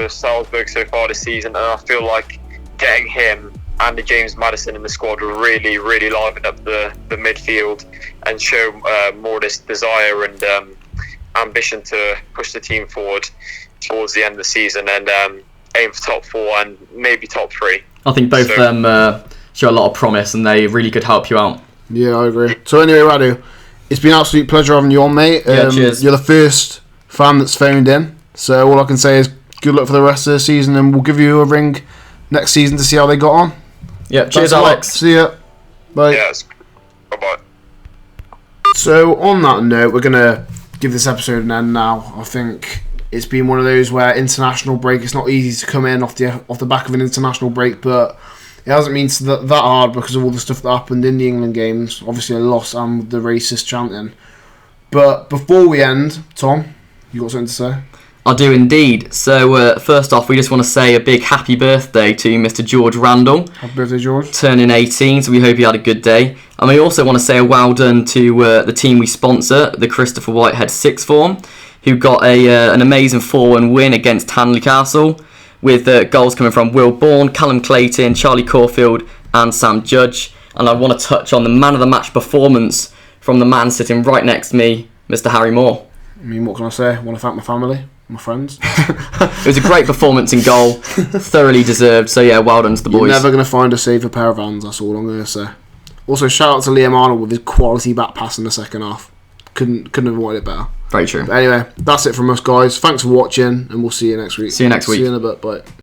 Salzburg so far this season. And I feel like getting him and the James Maddison in the squad will really, really liven up the midfield and show more this desire and ambition to push the team forward towards the end of the season and aim for top 4 and maybe top 3. I think both of them show a lot of promise, and they really could help you out. Yeah, I agree. So anyway, Radu, it's been an absolute pleasure having you on, mate. Cheers. You're the first fan that's phoned in, so all I can say is good luck for the rest of the season, and we'll give you a ring next season to see how they got on. Yeah, cheers, Alex. See ya. Bye. Yes. Bye-bye. So on that note, we're going to give this episode an end now. I think it's been one of those where international break, it's not easy to come in off the back of an international break, but it hasn't been that hard because of all the stuff that happened in the England games. Obviously a loss and the racist chanting. But before we end, Tom, you got something to say? I do indeed. So first off, we just want to say a big happy birthday to Mr. George Randall. Happy birthday, George. Turning 18, so we hope you had a good day. And we also want to say a well done to the team we sponsor, the Christopher Whitehead Sixth Form, who got an amazing 4-1 win against Hanley Castle, with goals coming from Will Bourne, Callum Clayton, Charlie Caulfield and Sam Judge. And I want to touch on the man of the match performance from the man sitting right next to me, Mr. Harry Moore. I mean, what can I say? I want to thank my family, my friends. It was a great performance in goal, thoroughly deserved. So yeah, well done to the boys. You're never going to find a safer pair of hands, that's all I'm going to say. Also, shout out to Liam Arnold with his quality back pass in the second half. Couldn't have avoided it better. Very true. But anyway, that's it from us, guys. Thanks for watching, and we'll see you next week. See you next week. See you in a bit. Bye.